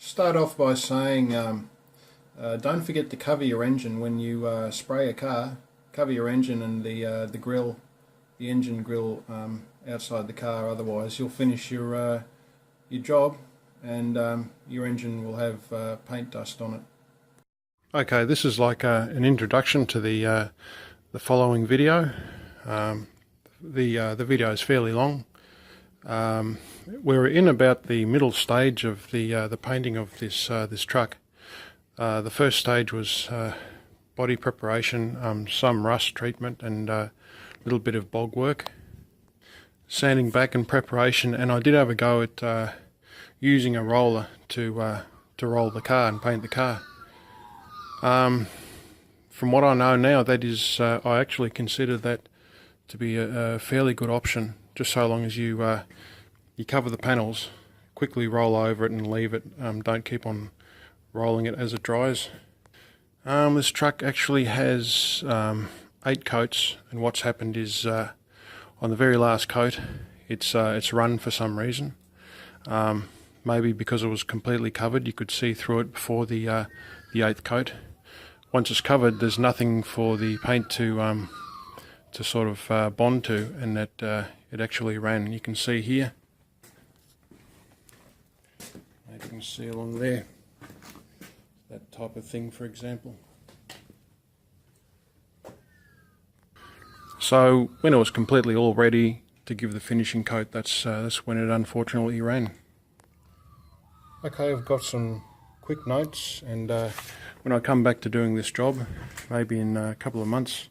Start off by saying don't forget to cover your engine when you spray a car. Cover your engine and the grill, the engine grill outside the car. Otherwise, you'll finish your job and your engine will have paint dust on it. Okay, this is like an introduction to the following video. The video is fairly long. We're in about the middle stage of the painting of this truck. The first stage was body preparation, some rust treatment and a little bit of bog work, sanding back and preparation, and I did have a go at using a roller to roll the car and paint the car. From what I know now, that is, I actually consider that to be a fairly good option, just so long as you cover the panels, quickly roll over it and leave it. Don't keep on rolling it as it dries. This truck actually has 8 coats, and what's happened is on the very last coat, it's run for some reason. Maybe because it was completely covered, you could see through it before the 8th coat. Once it's covered, there's nothing for the paint to sort of bond to, and that it actually ran. You can see here, maybe you can see along there, that type of thing, for example. So when it was completely all ready to give the finishing coat, that's when it unfortunately ran. Okay, I've got some quick notes, and when I come back to doing this job, maybe in a couple of months,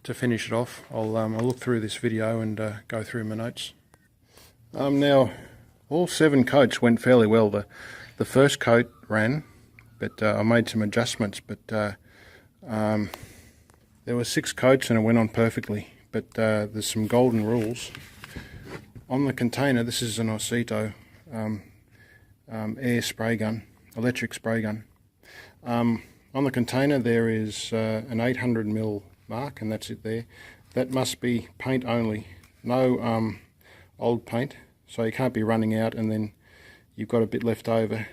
to finish it off, I'll look through this video and go through my notes. Now, all 7 coats went fairly well. The first coat ran, but I made some adjustments, but there were 6 coats and it went on perfectly. But there's some golden rules. On the container, this is an Osito air spray gun, electric spray gun. On the container there is an 800mm mark, and that's it there. That must be paint only, no old paint, so you can't be running out and then you've got a bit left over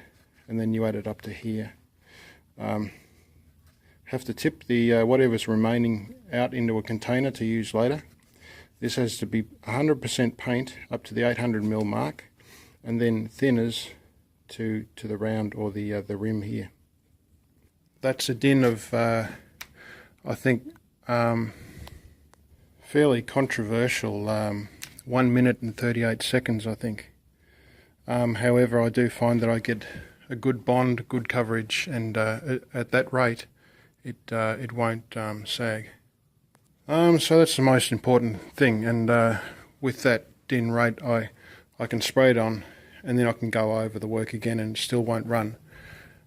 and then you add it up to here. Have to tip the whatever's remaining out into a container to use later. This has to be 100% paint up to the 800mm mark, and then thinners to the round or the rim here. That's a din of I think fairly controversial 1 minute and 38 seconds, I think. However, I do find that I get a good bond, good coverage, and at that rate it won't sag. So that's the most important thing, and with that din rate I can spray it on, and then I can go over the work again and it still won't run.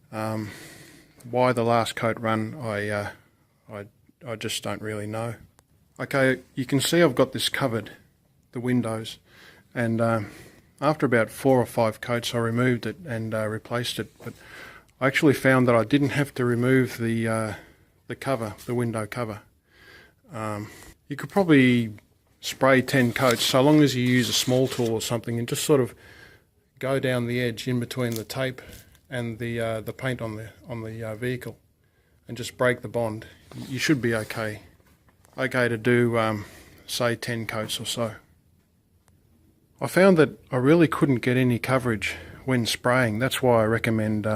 Why the last coat run, I just don't really know. Okay, you can see I've got this covered, the windows, and after about 4 or 5 coats I removed it and replaced it, but I actually found that I didn't have to remove the cover, the window cover. You could probably spray 10 coats, so long as you use a small tool or something and just sort of go down the edge in between the tape and the paint on the vehicle, and just break the bond. You should be okay. Okay to do say 10 coats or so. I found that I really couldn't get any coverage when spraying. That's why I recommend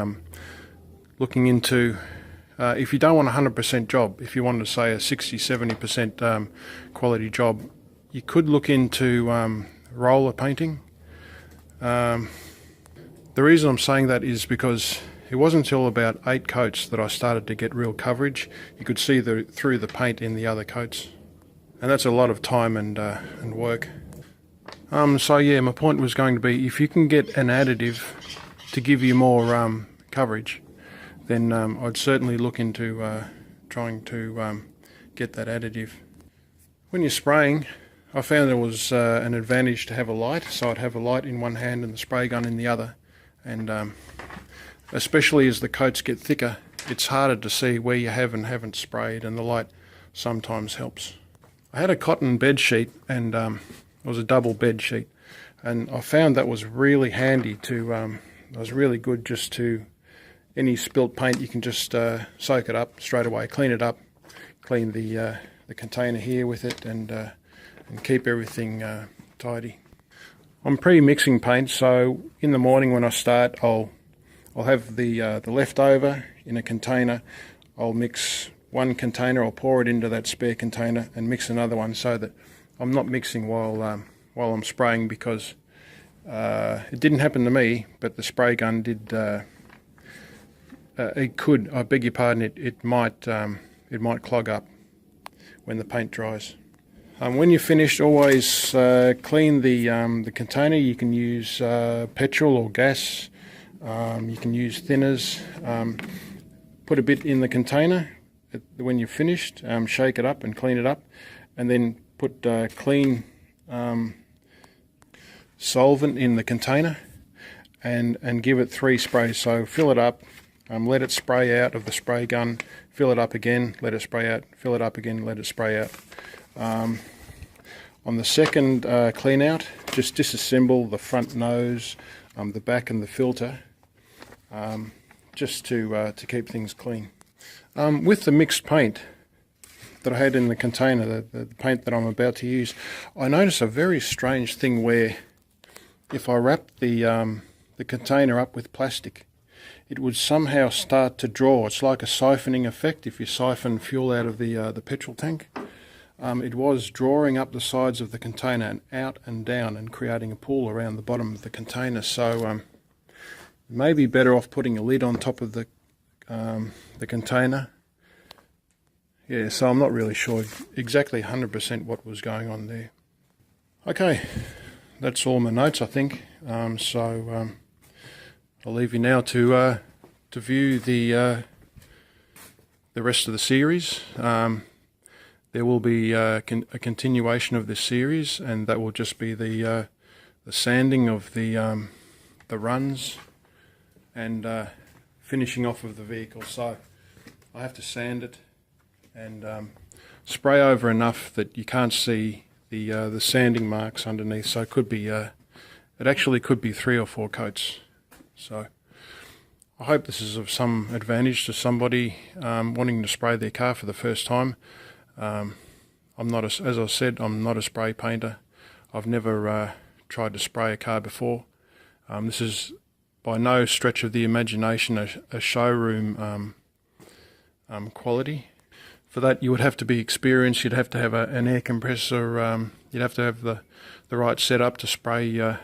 looking into, if you don't want a 100% job, if you wanted to say a 60-70% quality job, you could look into roller painting. The reason I'm saying that is because it wasn't until about 8 coats that I started to get real coverage. You could see through the paint in the other coats, and that's a lot of time and work. So yeah, my point was going to be, if you can get an additive to give you more coverage, then I'd certainly look into trying to get that additive. When you're spraying, I found there was an advantage to have a light, so I'd have a light in one hand and the spray gun in the other, and especially as the coats get thicker, it's harder to see where you have and haven't sprayed, and the light sometimes helps. I had a cotton bed sheet, and it was a double bed sheet, and I found that was really handy to It was really good just to, any spilt paint you can just soak it up straight away, clean it up, clean the container here with it, and keep everything tidy. I'm pre-mixing paint, so in the morning when I start, I'll have the leftover in a container. I'll mix one container, I'll pour it into that spare container and mix another one, so that I'm not mixing while I'm spraying, because it didn't happen to me, but the spray gun did. It could. I beg your pardon. It might clog up when the paint dries. When you're finished, always clean the container. You can use petrol or gas. You can use thinners. Put a bit in the container when you're finished. Shake it up and clean it up, and then put clean solvent in the container, and give it 3 sprays. So fill it up, let it spray out of the spray gun, fill it up again, let it spray out, fill it up again, let it spray out. On the second clean out, just disassemble the front nose, the back and the filter, just to keep things clean. With the mixed paint that I had in the container, the paint that I'm about to use, I noticed a very strange thing where if I wrap the container up with plastic, it would somehow start to draw. It's like a siphoning effect if you siphon fuel out of the petrol tank. It was drawing up the sides of the container and out and down and creating a pool around the bottom of the container. So maybe better off putting a lid on top of the container. Yeah, so I'm not really sure exactly 100% what was going on there. Okay, that's all my notes, I think. So I'll leave you now to view the rest of the series. There will be a continuation of this series, and that will just be the sanding of the runs and finishing off of the vehicle. So I have to sand it and spray over enough that you can't see the sanding marks underneath. So it could be it actually could be 3 or 4 coats. So I hope this is of some advantage to somebody wanting to spray their car for the first time. I'm not, as I said, I'm not a spray painter. I've never tried to spray a car before. This is by no stretch of the imagination a showroom quality. For that, you would have to be experienced. You'd have to have an air compressor. You'd have to have the right setup to spray your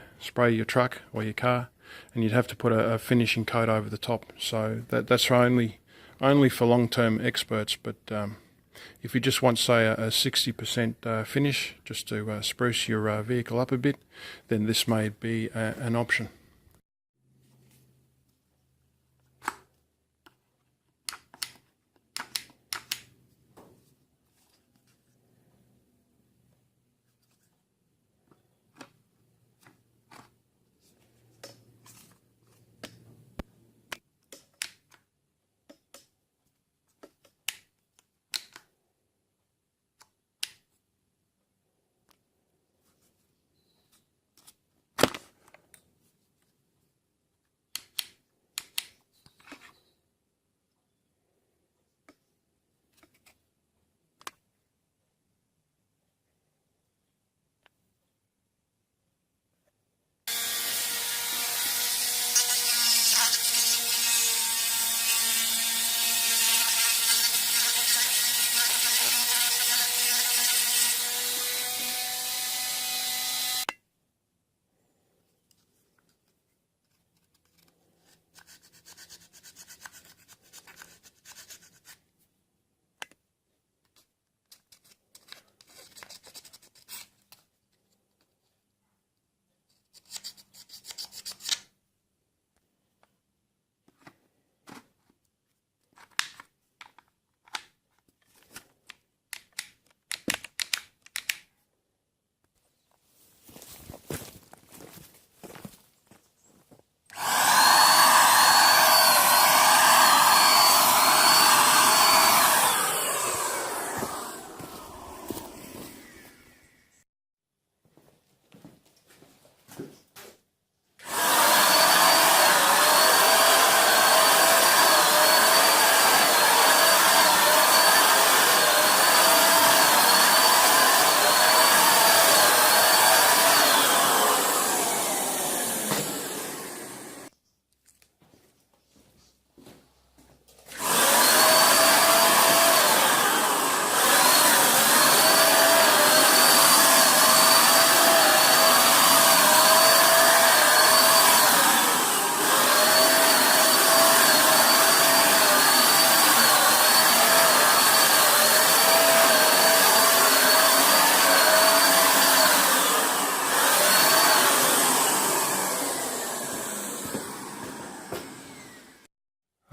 truck or your car, and you'd have to put a finishing coat over the top. So that's only for long-term experts. But if you just want, say, a 60% finish, just to spruce your vehicle up a bit, then this may be an option.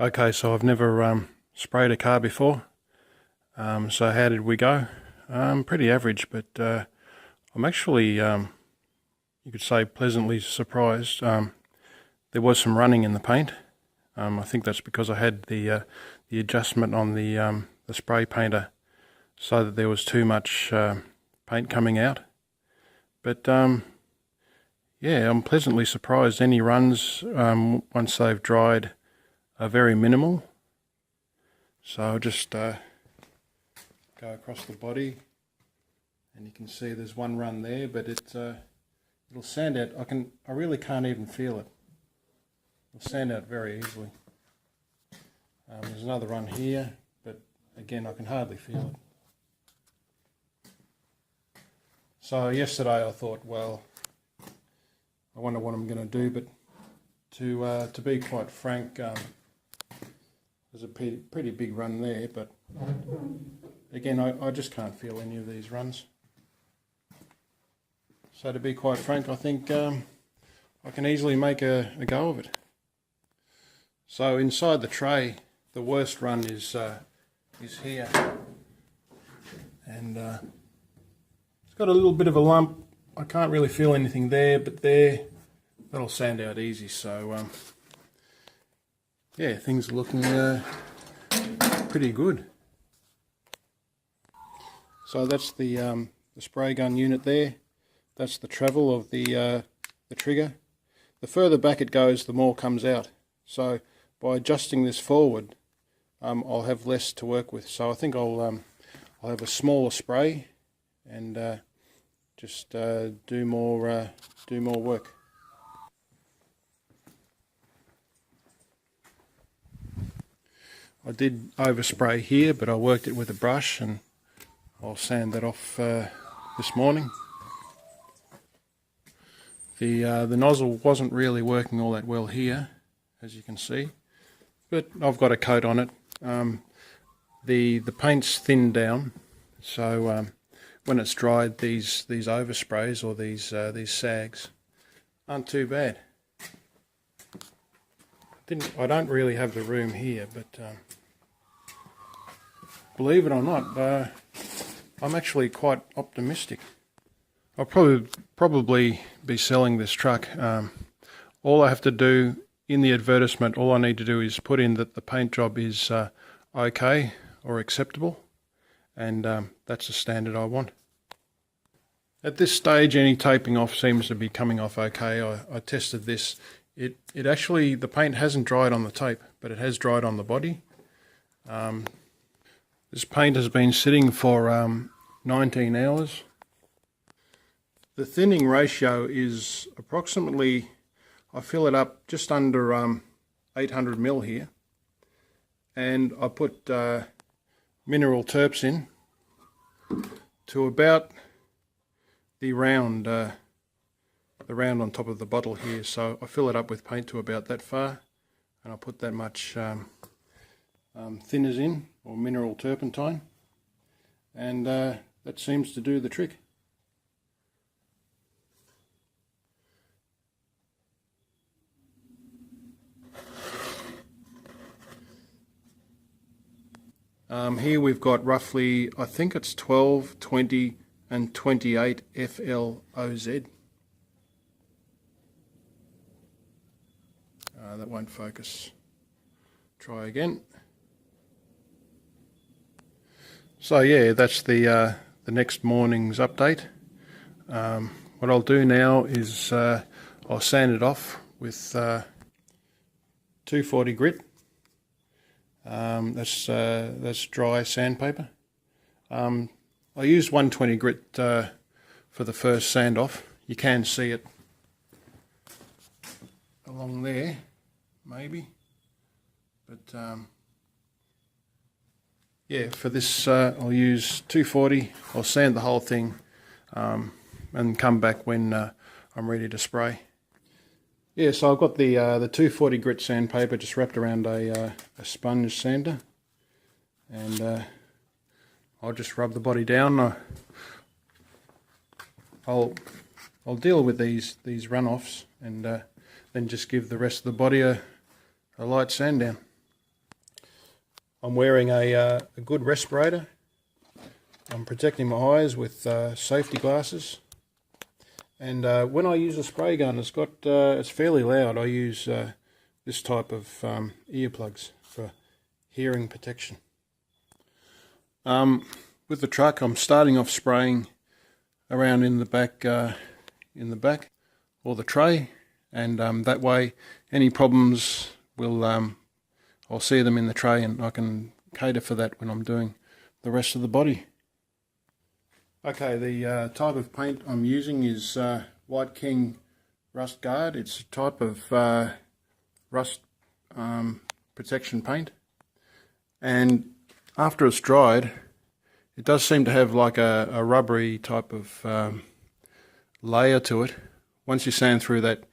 Okay, so I've never sprayed a car before. So how did we go? Pretty average, but I'm actually, you could say, pleasantly surprised. There was some running in the paint. I think that's because I had the adjustment on the spray painter, so that there was too much paint coming out. But yeah, I'm pleasantly surprised. Any runs once they've dried are very minimal. So I'll just go across the body, and you can see there's one run there, but it'll sand out. I really can't even feel it. It'll sand out very easily. There's another run here, but again I can hardly feel it. So yesterday I thought, well, I wonder what I'm going to do, but to be quite frank, there's a pretty big run there, but again I just can't feel any of these runs. So to be quite frank, I think I can easily make a go of it. So inside the tray, the worst run is here, and it's got a little bit of a lump. I can't really feel anything there, but there, that'll sand out easy. So yeah, things are looking pretty good. So that's the spray gun unit there. That's the travel of the trigger. The further back it goes, the more comes out. So by adjusting this forward, I'll have less to work with. So I think I'll have a smaller spray and just do more work. I did overspray here, but I worked it with a brush, and I'll sand that off this morning. The nozzle wasn't really working all that well here, as you can see, but I've got a coat on it. The paint's thinned down, so when it's dried, these oversprays or these sags aren't too bad. I don't really have the room here, but believe it or not, I'm actually quite optimistic. I'll probably be selling this truck. All I have to do in the advertisement, all I need to do is put in that the paint job is okay or acceptable, and that's the standard I want. At this stage, any taping off seems to be coming off okay. I tested this. It actually, the paint hasn't dried on the tape, but it has dried on the body. This paint has been sitting for 19 hours. The thinning ratio is approximately, I fill it up just under 800 ml here, and I put mineral terps in to about the round on top of the bottle here. So I fill it up with paint to about that far, and I put that much thinners in, or mineral turpentine, and that seems to do the trick. Here we've got roughly, I think it's 12, 20 and 28 FLOZ. That won't focus. Try again. So yeah, that's the next morning's update. What I'll do now is I'll sand it off with 240 grit. That's dry sandpaper. I used 120 grit for the first sand off. You can see it along there, maybe, but yeah, for this I'll use 240. I'll sand the whole thing and come back when I'm ready to spray. Yeah, so I've got the 240 grit sandpaper just wrapped around a sponge sander, and I'll just rub the body down. I'll deal with these runoffs and then just give the rest of the body a light sand down. I'm wearing a good respirator. I'm protecting my eyes with safety glasses. And when I use a spray gun, it's fairly loud. I use this type of earplugs for hearing protection. With the truck, I'm starting off spraying around in the back, or the tray, and that way, any problems I'll see them in the tray, and I can cater for that when I'm doing the rest of the body. Okay, the type of paint I'm using is White King Rust Guard. It's a type of rust protection paint, and after it's dried, it does seem to have like a rubbery type of layer to it. Once you sand through that,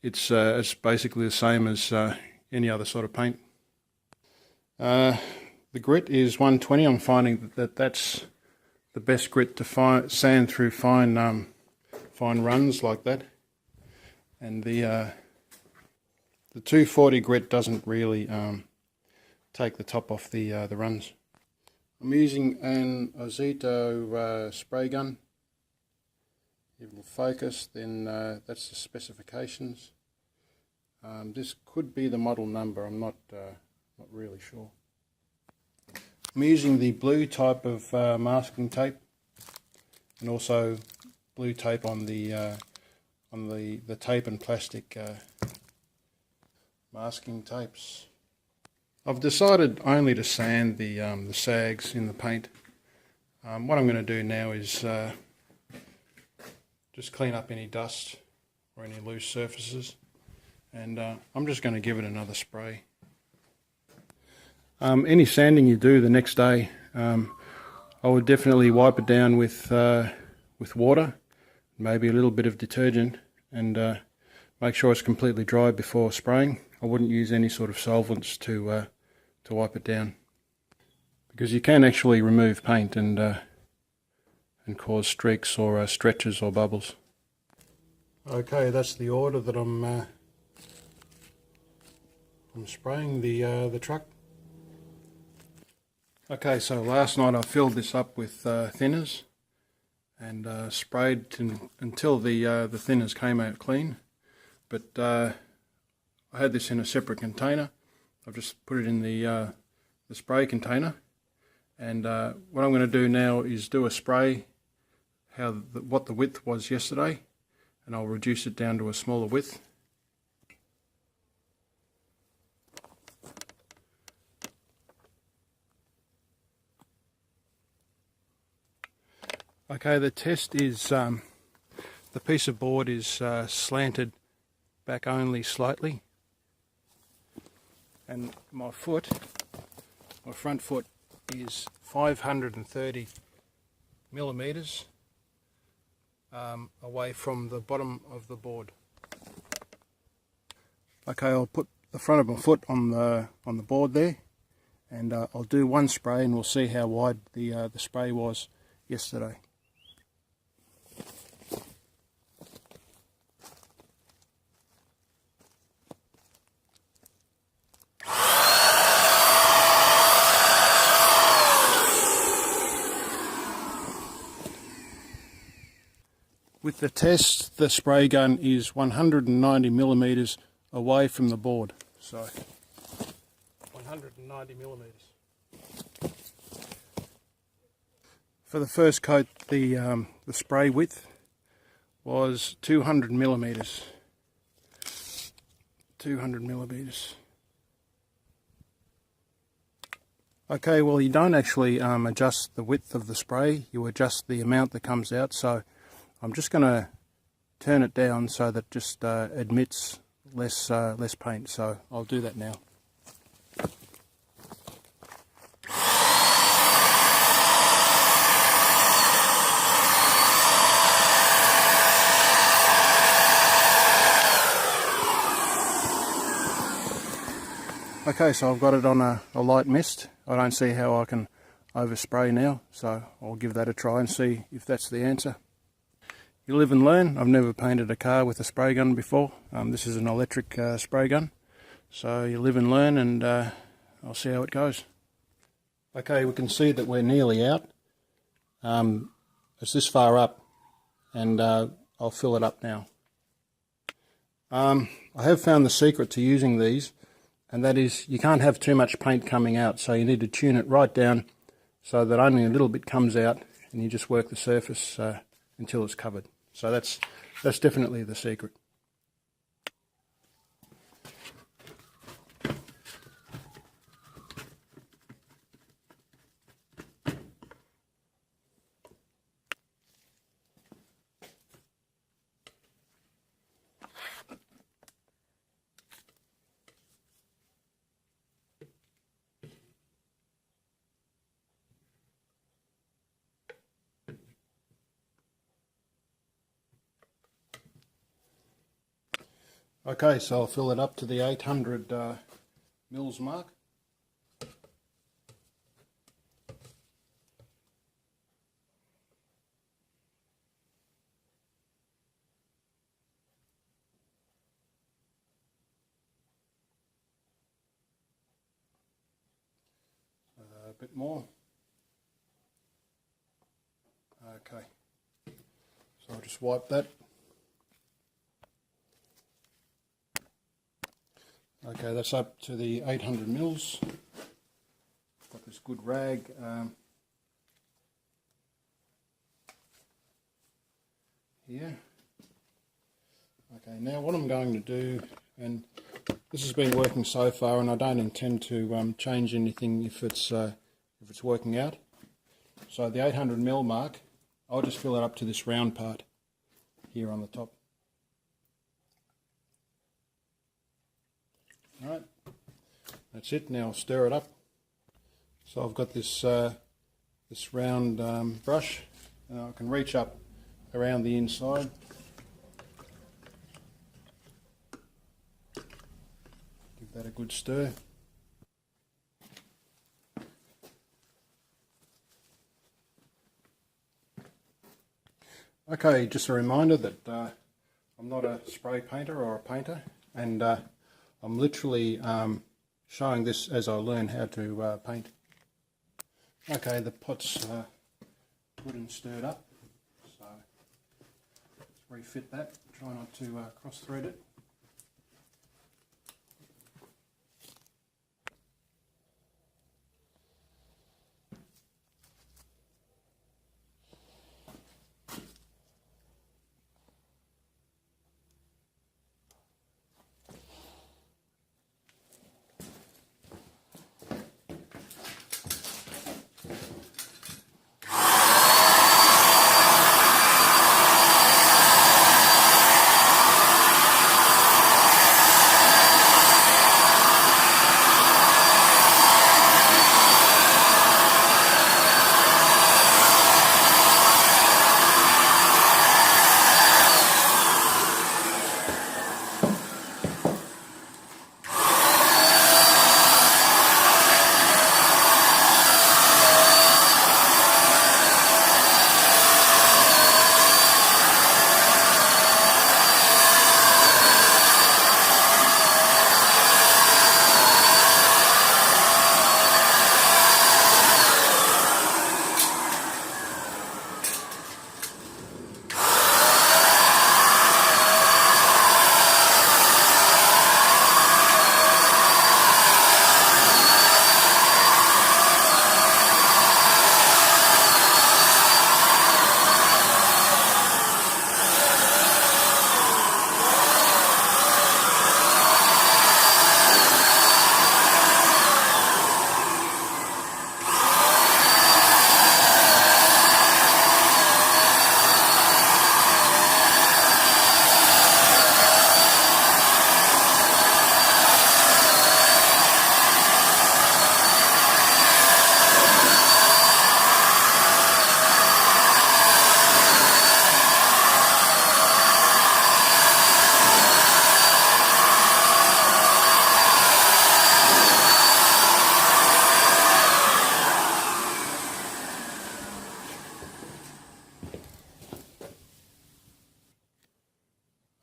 it's basically the same as any other sort of paint. The grit is 120. I'm finding that that's the best grit to sand through fine runs like that. And the 240 grit doesn't really take the top off the runs. I'm using an Ozito spray gun. If it will focus, then that's the specifications. This could be the model number. I'm not really sure. I'm using the blue type of masking tape, and also blue tape on the tape and plastic masking tapes. I've decided only to sand the sags in the paint. What I'm going to do now is just clean up any dust or any loose surfaces, and I'm just going to give it another spray. Any sanding you do the next day, I would definitely wipe it down with water, maybe a little bit of detergent, and make sure it's completely dry before spraying. I wouldn't use any sort of solvents to wipe it down, because you can actually remove paint and cause streaks or stretches or bubbles. Okay, that's the order that I'm spraying the truck. Okay, so last night I filled this up with thinners and sprayed until the thinners came out clean. But I had this in a separate container. I've just put it in the spray container, and what I'm going to do now is do a spray what the width was yesterday, and I'll reduce it down to a smaller width. Okay, the test is the piece of board is slanted back only slightly, and my front foot is 530 millimeters away from the bottom of the board. Okay, I'll put the front of my foot on the board there, and I'll do one spray, and we'll see how wide the spray was yesterday. With the test, the spray gun is 190 millimeters away from the board. So 190 millimeters. For the first coat, the spray width was 200 millimeters. 200 millimeters. Okay, well, you don't actually adjust the width of the spray, you adjust the amount that comes out. So I'm just going to turn it down so that just admits less paint. So I'll do that now. Okay, so I've got it on a light mist. I don't see how I can overspray now, so I'll give that a try and see if that's the answer. You live and learn. I've never painted a car with a spray gun before. This is an electric spray gun. So you live and learn, and I'll see how it goes. Okay, we can see that we're nearly out. It's this far up, and I'll fill it up now. I have found the secret to using these, and that is you can't have too much paint coming out, so you need to tune it right down so that only a little bit comes out, and you just work the surface until it's covered. So that's definitely the secret. Okay, so I'll fill it up to the 800 mils mark. A bit more. Okay, so I'll just wipe that. Okay, that's up to the 800 mils. Got this good rag. Here. Okay, now what I'm going to do, and this has been working so far, and I don't intend to change anything if it's working out. So the 800 mil mark, I'll just fill it up to this round part here on the top. Alright, that's it. Now I'll stir it up. So I've got this this round brush, and I can reach up around the inside. Give that a good stir. Okay, just a reminder that I'm not a spray painter or a painter, and I'm literally showing this as I learn how to paint. Okay, the pot's good and stirred up, so let's refit that. Try not to cross thread it.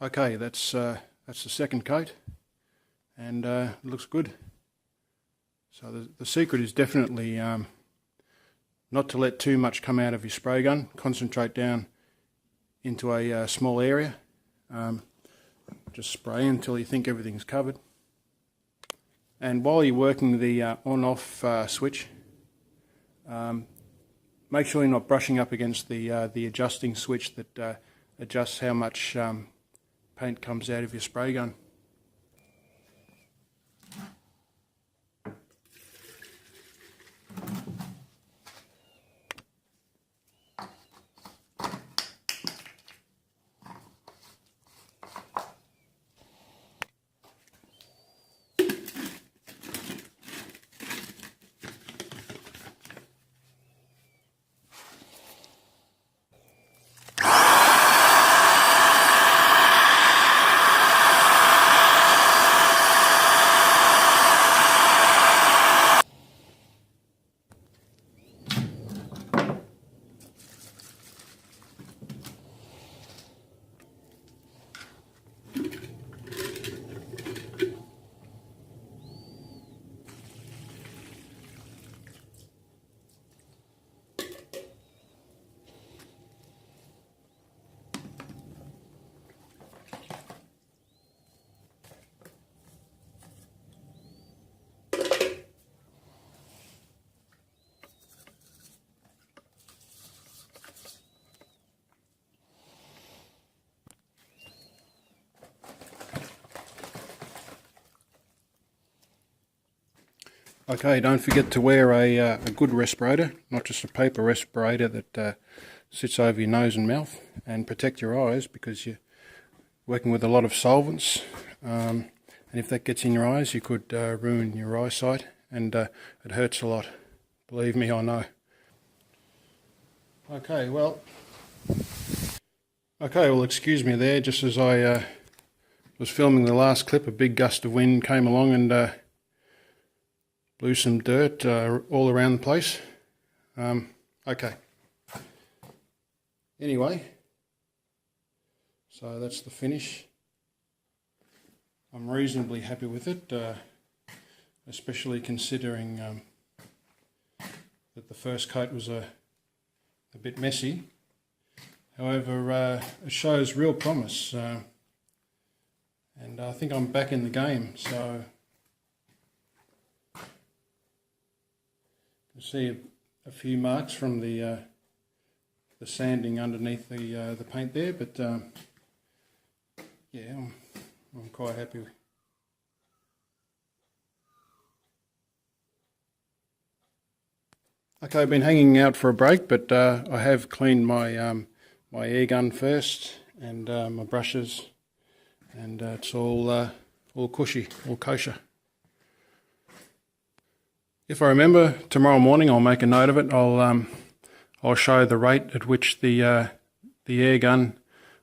Okay, that's the second coat, and it looks good. So the secret is definitely not to let too much come out of your spray gun. Concentrate down into a small area. Just spray until you think everything's covered. And while you're working the on-off switch, make sure you're not brushing up against the adjusting switch that adjusts how much paint comes out of your spray gun. Okay, don't forget to wear a good respirator, not just a paper respirator that sits over your nose and mouth, and protect your eyes because you're working with a lot of solvents, and if that gets in your eyes you could ruin your eyesight, and it hurts a lot. Believe me, I know. Okay, well excuse me there, just as I was filming the last clip, a big gust of wind came along and blew some dirt all around the place. Okay. Anyway, so that's the finish. I'm reasonably happy with it, especially considering that the first coat was a bit messy. However, it shows real promise, and I think I'm back in the game. So you see a few marks from the sanding underneath the paint there, but yeah, I'm quite happy. Okay, I've been hanging out for a break, but I have cleaned my my air gun first and my brushes, and it's all cushy, all kosher. If I remember, tomorrow morning I'll make a note of it. I'll show the rate at which the air gun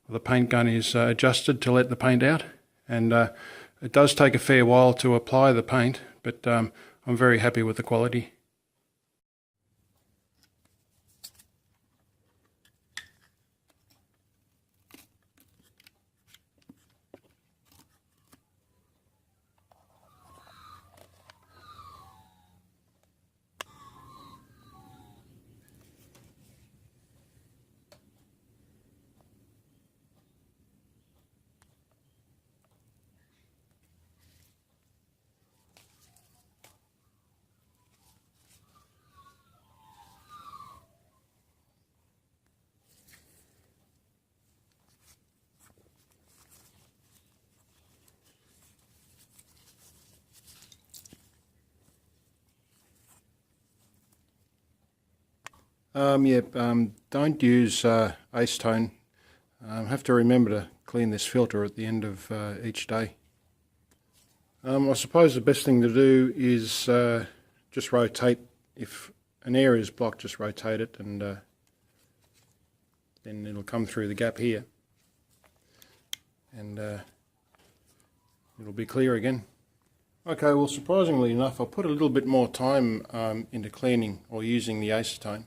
or the paint gun is adjusted to let the paint out, and it does take a fair while to apply the paint, but I'm very happy with the quality. Don't use acetone. Have to remember to clean this filter at the end of each day. I suppose the best thing to do is just rotate. If an area is blocked, just rotate it, and then it'll come through the gap here, and it'll be clear again. Okay, well, surprisingly enough, I put a little bit more time into cleaning or using the acetone.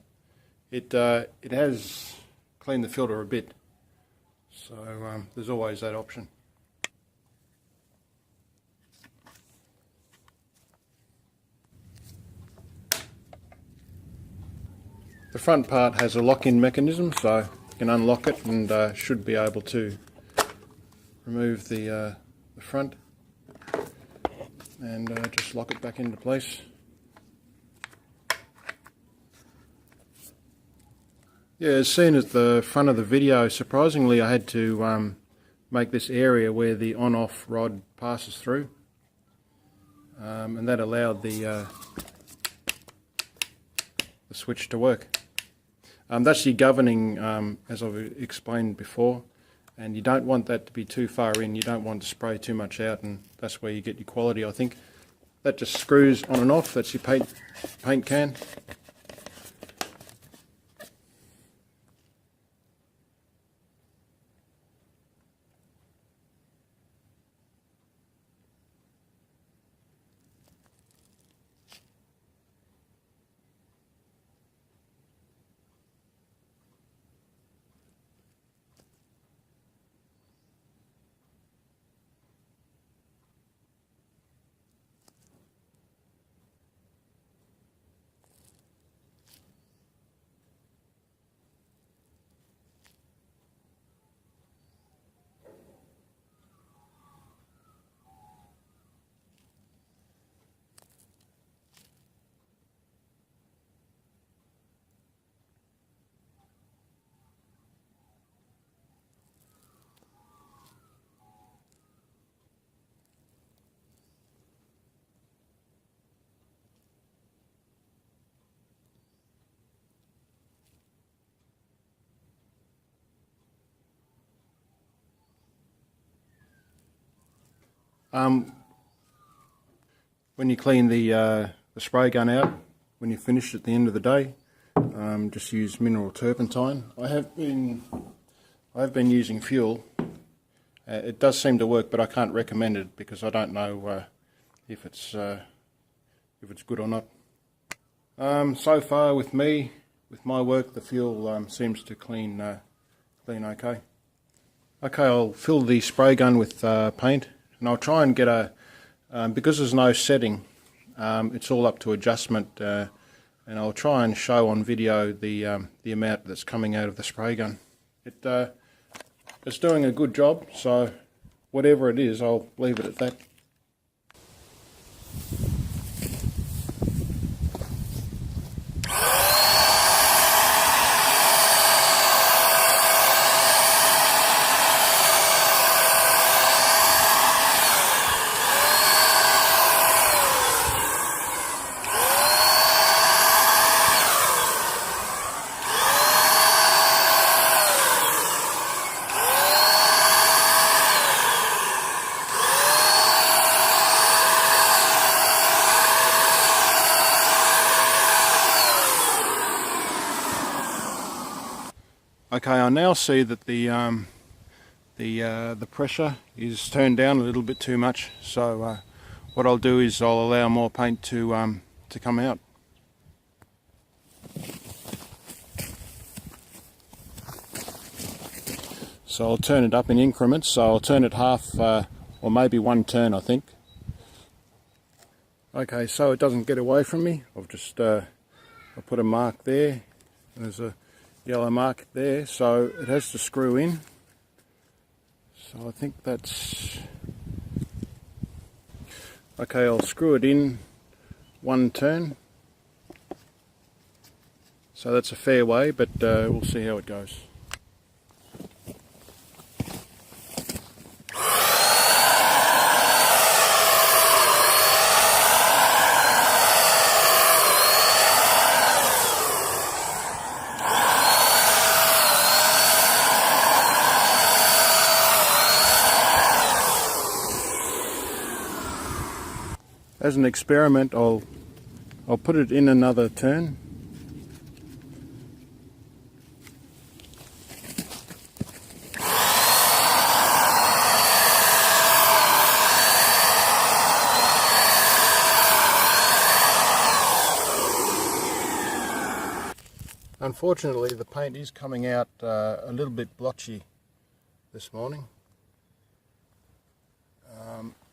It has cleaned the filter a bit, so there's always that option. The front part has a lock-in mechanism, so you can unlock it and should be able to remove the front and just lock it back into place. Yeah, as seen at the front of the video, surprisingly I had to make this area where the on-off rod passes through, and that allowed the switch to work. That's your governing, as I've explained before, and you don't want that to be too far in. You don't want to spray too much out, and that's where you get your quality, I think. That just screws on and off. That's your paint can. When you clean the spray gun out, when you finish at the end of the day, just use mineral turpentine. I have been using fuel. It does seem to work, but I can't recommend it because I don't know if it's good or not. So far with me, with my work, the fuel seems to clean okay. Okay, I'll fill the spray gun with paint, and I'll try and get a, because there's no setting, it's all up to adjustment, and I'll try and show on video the amount that's coming out of the spray gun. It's doing a good job, so whatever it is, I'll leave it at that. Okay, I now see that the pressure is turned down a little bit too much. So what I'll do is I'll allow more paint to come out. So I'll turn it up in increments. So I'll turn it half, or maybe one turn, I think. Okay, so it doesn't get away from me. I've just I'll put a mark there. And there's a yellow mark there, so it has to screw in. So I think that's okay. I'll screw it in one turn, so that's a fair way, but we'll see how it goes. As an experiment, I'll put it in another turn. Unfortunately, the paint is coming out a little bit blotchy this morning.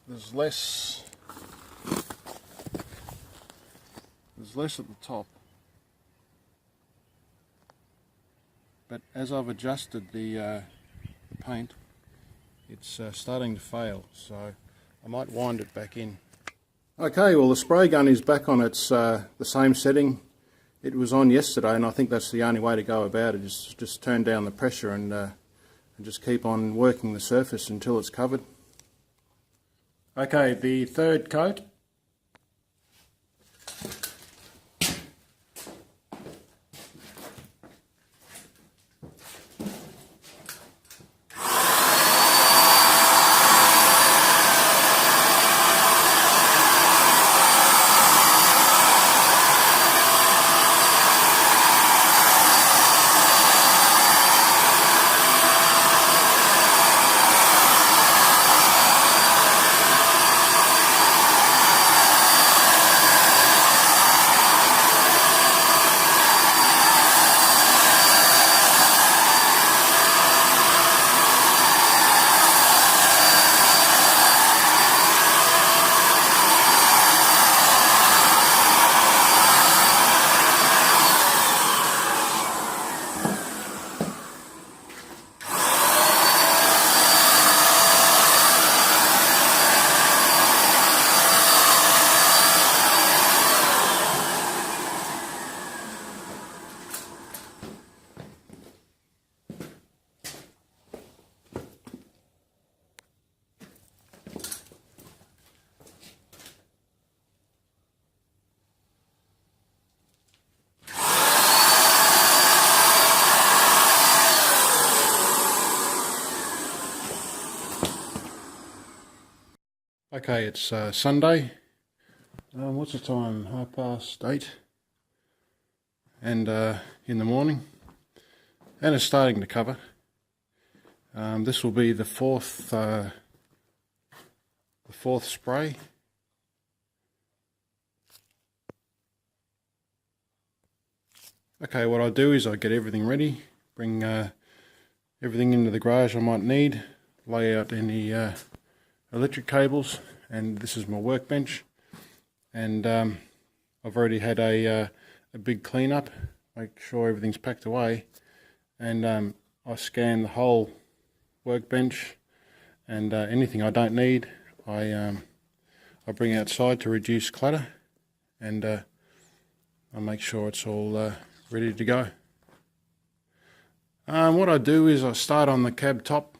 There's less at the top, but as I've adjusted the paint, it's starting to fail, so I might wind it back in. Okay, well the spray gun is back on its the same setting it was on yesterday, and I think that's the only way to go about it, is just turn down the pressure and just keep on working the surface until it's covered. Okay, the third coat. Okay, it's Sunday. What's the time? 8:30, and in the morning, and it's starting to cover. This will be the fourth spray. Okay, what I do is I get everything ready, bring everything into the garage I might need, lay out any electric cables, and this is my workbench, and I've already had a big clean up, make sure everything's packed away, and I scan the whole workbench, and anything I don't need I bring outside to reduce clutter, and I make sure it's all ready to go. What I do is I start on the cab top.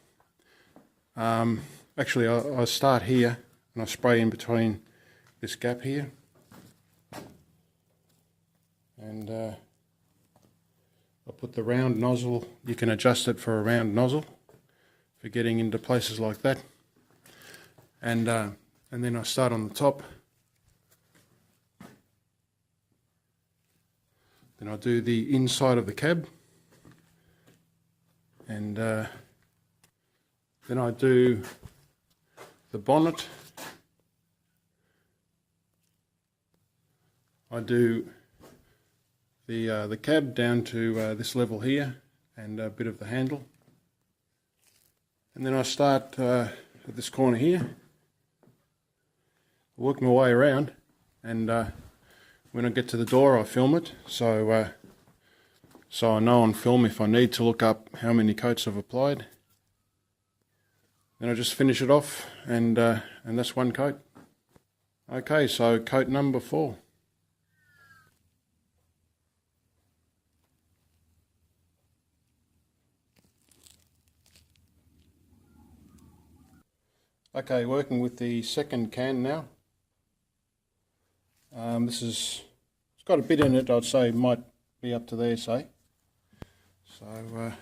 Actually, I start here and I spray in between this gap here, and I put the round nozzle. You can adjust it for a round nozzle for getting into places like that, and then I start on the top. Then I do the inside of the cab, and then I do the bonnet. I do the cab down to this level here, and a bit of the handle, and then I start at this corner here, work my way around, and when I get to the door I film it, so I know on film if I need to look up how many coats I've applied. Then I just finish it off, and that's one coat. Okay, so coat number 4. Okay, working with the second can now. It's got a bit in it, I'd say might be up to there, say. So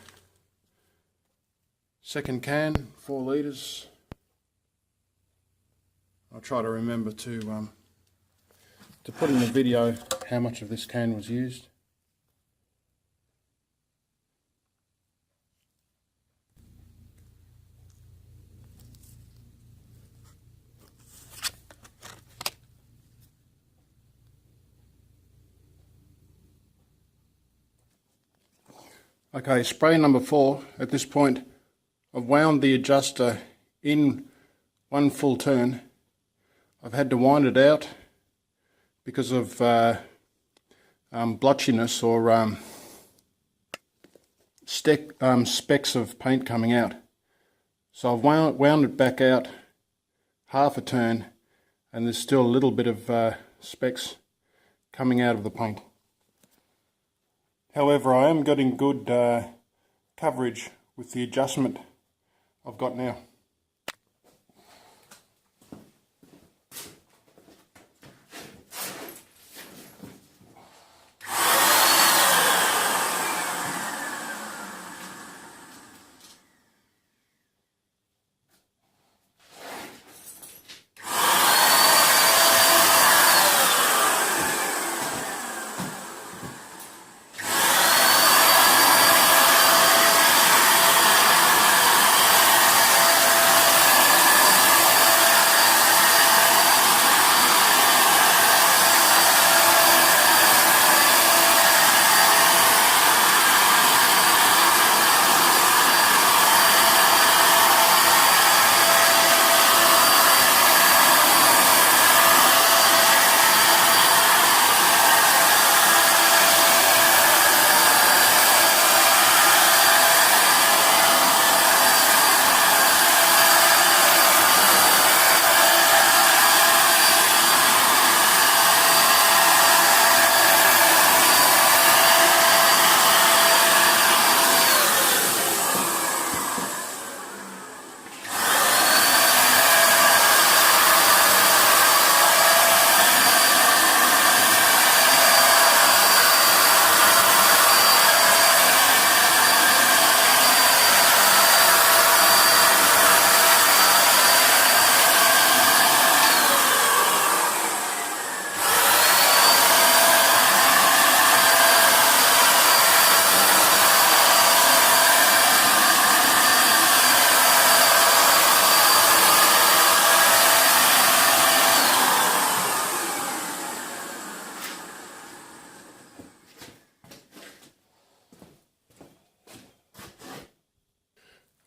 second can, 4 litres. I'll try to remember to put in the video how much of this can was used. Okay, spray number 4. At this point, I've wound the adjuster in one full turn. I've had to wind it out because of blotchiness or specks of paint coming out. So I've wound it back out half a turn, and there's still a little bit of specks coming out of the paint. However, I am getting good coverage with the adjustment I've got now.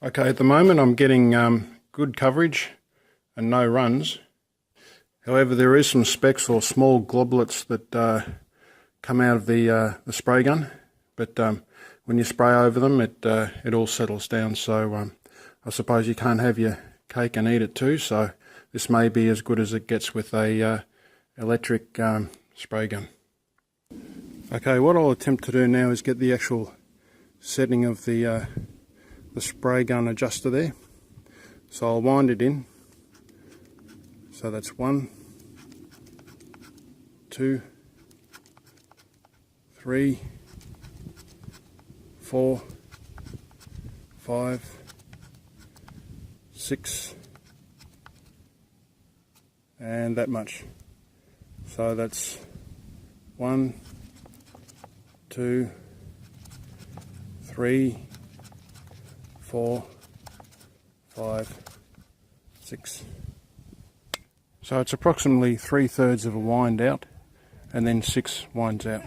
Okay, at the moment I'm getting good coverage and no runs. However, there is some specks or small globules that come out of the spray gun, but when you spray over them, it all settles down. So I suppose you can't have your cake and eat it too. So this may be as good as it gets with a electric spray gun. Okay, what I'll attempt to do now is get the actual setting of the spray gun adjuster there. So I'll wind it in. So that's 1, 2, 3, 4, 5, 6, and that much. So that's 1, 2, 3, 4, 5, 6. So it's approximately 3/3 of a wind out, and then 6 winds out.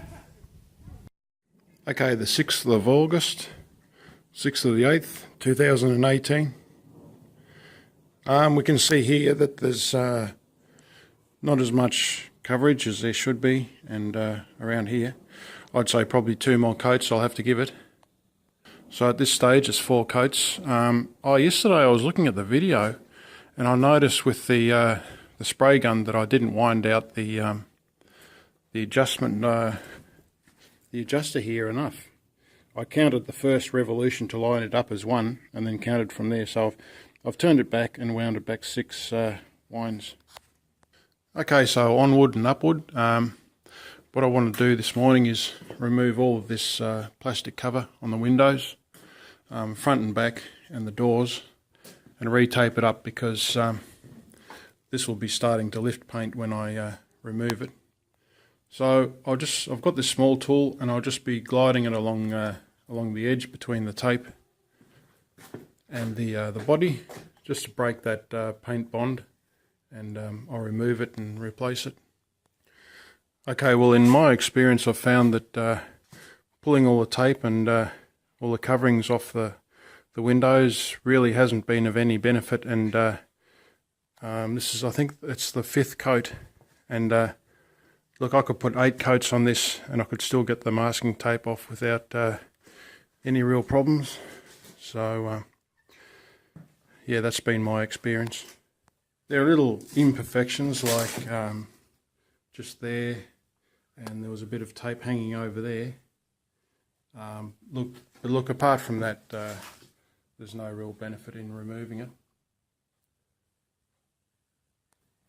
Okay, the 6th of August, 6th of the 8th, 2018. We can see here that there's not as much coverage as there should be, and around here, I'd say probably 2 more coats I'll have to give it. So at this stage it's 4 coats. Yesterday I was looking at the video and I noticed with the spray gun that I didn't wind out the adjustment, the adjuster here enough. I counted the first revolution to line it up as 1 and then counted from there. So I've turned it back and wound it back 6 winds. Okay, so onward and upward. What I want to do this morning is remove all of this plastic cover on the windows, front and back, and the doors, and retape it up because this will be starting to lift paint when I remove it. So I've got this small tool and I'll just be gliding it along the edge between the tape and the body, just to break that paint bond, and I'll remove it and replace it. Okay, well, in my experience I've found that pulling all the tape and all the coverings off the windows really hasn't been of any benefit, and this is, I think it's the 5th coat, and look, I could put 8 coats on this and I could still get the masking tape off without any real problems. So yeah, that's been my experience. There are little imperfections like just there, and there was a bit of tape hanging over there. Look, apart from that, there's no real benefit in removing it.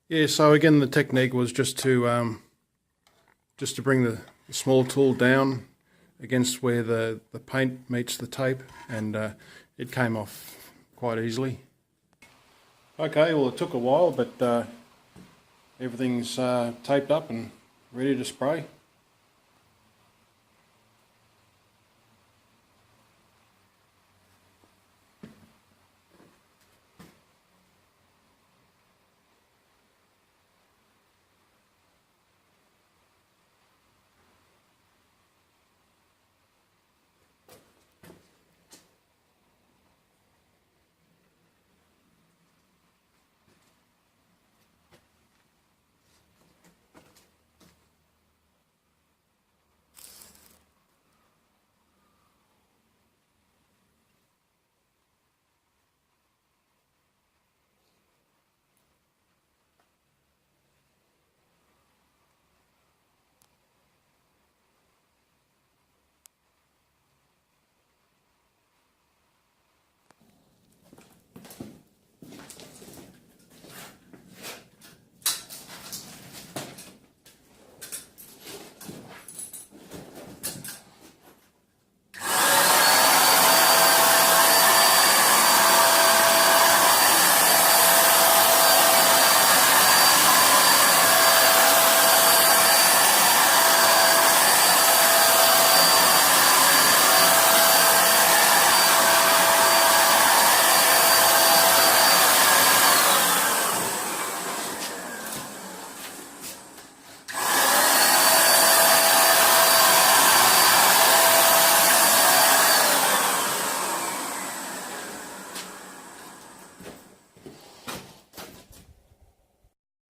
Yeah, so again, the technique was just to bring the small tool down against where the paint meets the tape, and it came off quite easily. Okay, well, it took a while, but everything's taped up and ready to spray.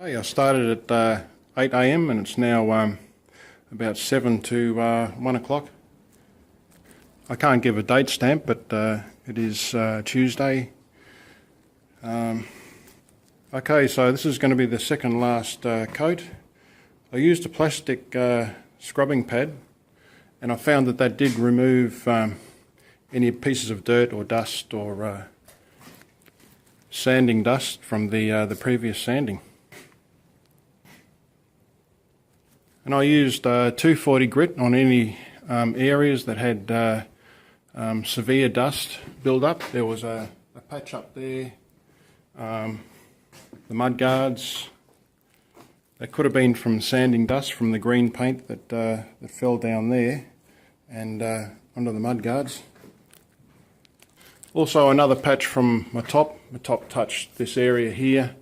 Hey, I started at 8 AM and it's now about 7 to 1 o'clock. I can't give a date stamp, but it is Tuesday. Okay, so this is going to be the second last coat. I used a plastic scrubbing pad, and I found that did remove any pieces of dirt or dust or sanding dust from the previous sanding. And I used 240 grit on any areas that had severe dust build up. There was a patch up there, the mud guards. That could have been from sanding dust from the green paint that fell down there and onto the mud guards. Also another patch from my top. My top touched this area here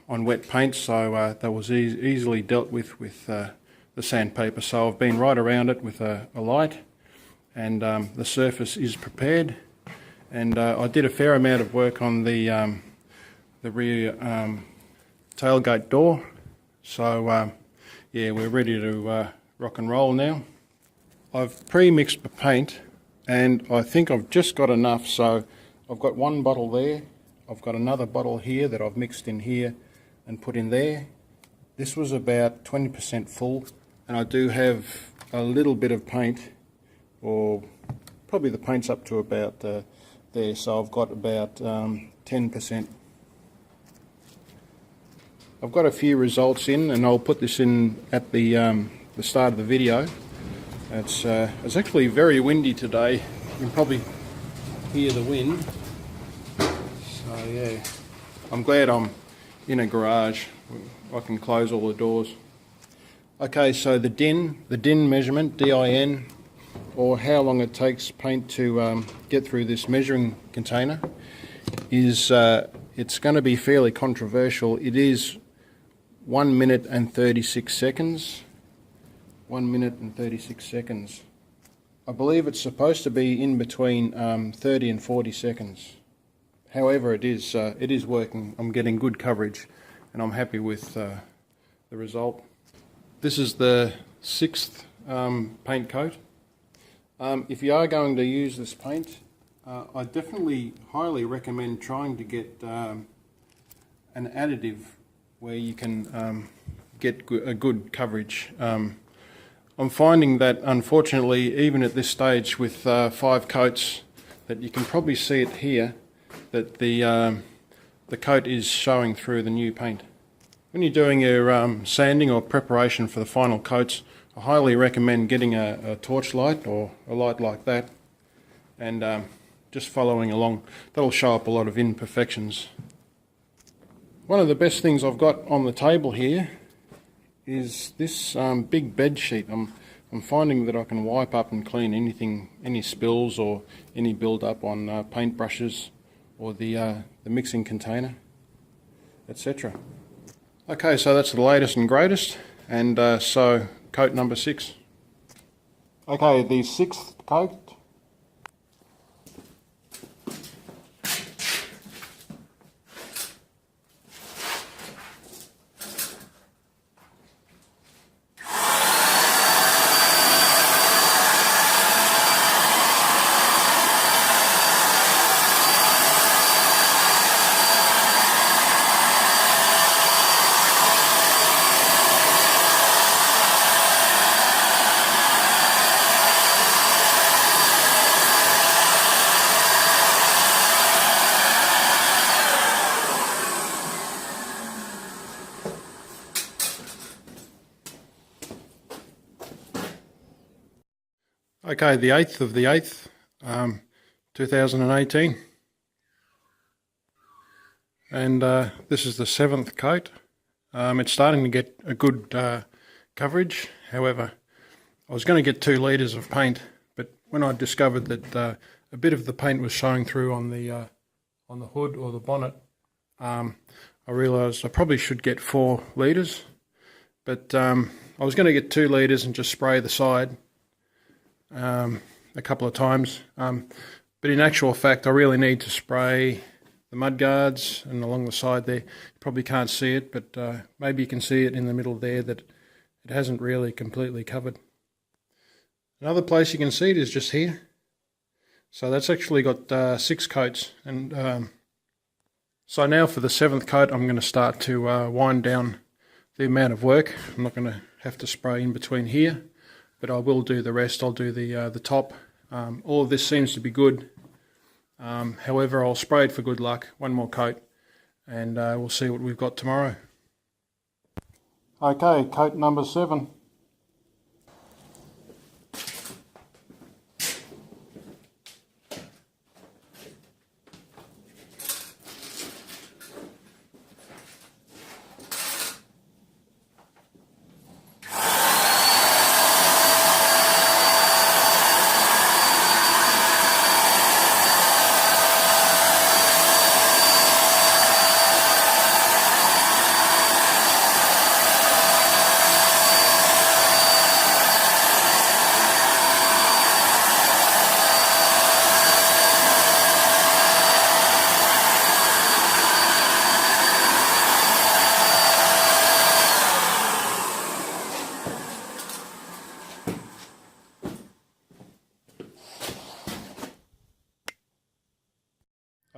on wet paint, so that was easily dealt with the sandpaper. So I've been right around it with a light, and the surface is prepared. And I did a fair amount of work on the rear tailgate door. So yeah, we're ready to rock and roll now. I've pre-mixed the paint, and I think I've just got enough. So I've got one bottle there. I've got another bottle here that I've mixed in here and put in there. This was about 20% full, and I do have a little bit of paint, or probably the paint's up to about there, so I've got about 10%. I've got a few results in, and I'll put this in at the start of the video. It's actually very windy today. You can probably hear the wind. So yeah, I'm glad I'm in a garage. I can close all the doors. Okay, so the DIN measurement, DIN, or how long it takes paint to get through this measuring container, is it's going to be fairly controversial. It is 1 minute and 36 seconds. 1 minute and 36 seconds. I believe it's supposed to be in between 30 and 40 seconds. However, it is working. I'm getting good coverage, and I'm happy with the result. This is the 6th paint coat. If you are going to use this paint, I definitely highly recommend trying to get an additive where you can get a good coverage. I'm finding that unfortunately, even at this stage with 5 coats, that you can probably see it here, that the coat is showing through the new paint. When you're doing your sanding or preparation for the final coats, I highly recommend getting a torchlight or a light like that and just following along. That'll show up a lot of imperfections. One of the best things I've got on the table here is this big bed sheet. I'm finding that I can wipe up and clean anything, any spills or any build up on paint brushes or the mixing container, etc. Okay, so that's the latest and greatest, and so coat number 6. Okay, the 6th coat. Okay, the 8th of the 8th, 2018, and this is the 7th coat. It's starting to get a good coverage. However, I was going to get 2 litres of paint, but when I discovered that a bit of the paint was showing through on the hood or the bonnet, I realised I probably should get 4 litres. But I was going to get 2 litres and just spray the side a couple of times, but in actual fact I really need to spray the mud guards and along the side there. You probably can't see it, but maybe you can see it in the middle there that it hasn't really completely covered. Another place you can see it is just here. So that's actually got 6 coats, and so now for the 7th coat I'm going to start to wind down the amount of work. I'm not going to have to spray in between here, but I will do the rest. I'll do the top. All of this seems to be good. However, I'll spray it for good luck. 1 more coat, and we'll see what we've got tomorrow. Okay, coat number 7.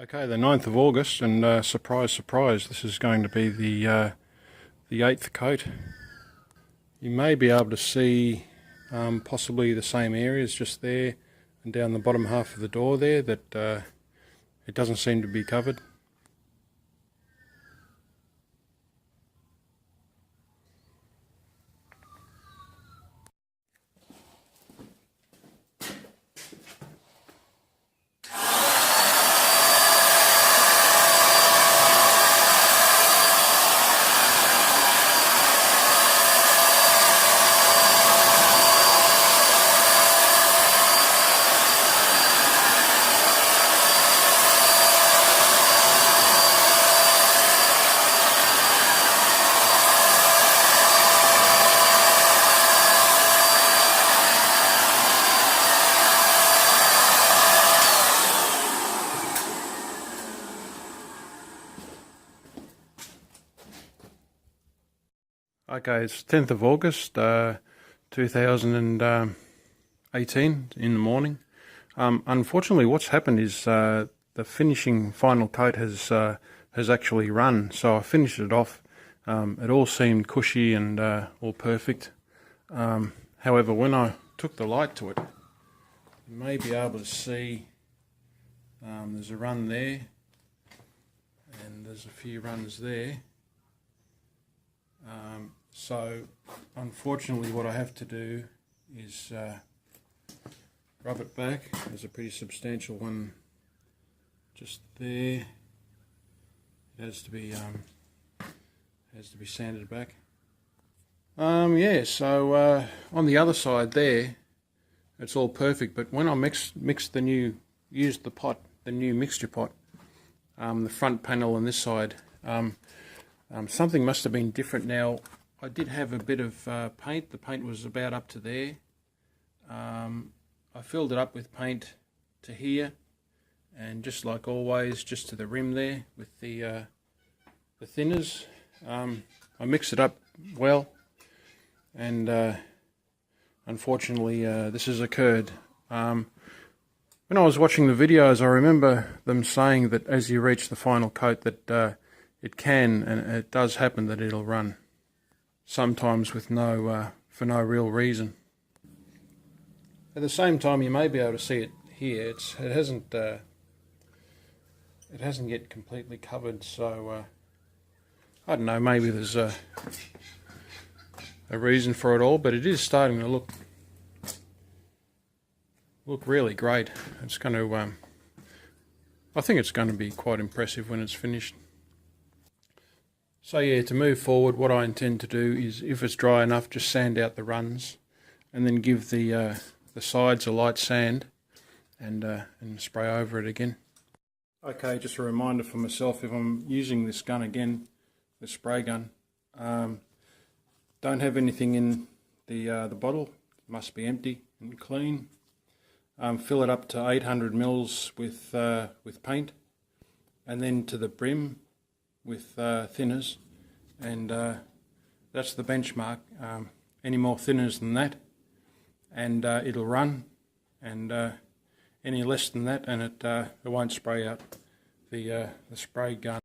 Okay, the 9th of August, and surprise, surprise, this is going to be the 8th coat. You may be able to see possibly the same areas just there and down the bottom half of the door there that it doesn't seem to be covered. Okay, it's 10th of August, 2018, 18 in the morning. Unfortunately, what's happened is the finishing final coat has actually run. So I finished it off. It all seemed cushy and all perfect. However, when I took the light to it, you may be able to see there's a run there, and there's a few runs there. So unfortunately, what I have to do is rub it back. There's a pretty substantial one just there. It has to be sanded back. Yeah, so on the other side there, it's all perfect. But when I used the new mixture pot, the front panel on this side, something must have been different. Now, I did have a bit of paint. The paint was about up to there. I filled it up with paint to here, and just like always, just to the rim there with the thinners. I mixed it up well, and unfortunately this has occurred. When I was watching the videos, I remember them saying that as you reach the final coat that it can, and it does happen, that it'll run. Sometimes with for no real reason. At the same time, you may be able to see it here. It hasn't yet completely covered, so I don't know. Maybe there's a reason for it all, but it is starting to look really great. It's going to. I think it's going to be quite impressive when it's finished. So yeah, to move forward, what I intend to do is, if it's dry enough, just sand out the runs, and then give the sides a light sand, and spray over it again. Okay, just a reminder for myself, if I'm using this gun again, the spray gun, don't have anything in the bottle. It must be empty and clean. Fill it up to 800 mils with paint, and then to the brim with thinners, and that's the benchmark. Any more thinners than that, and it'll run, and any less than that, and it won't spray out. The spray gun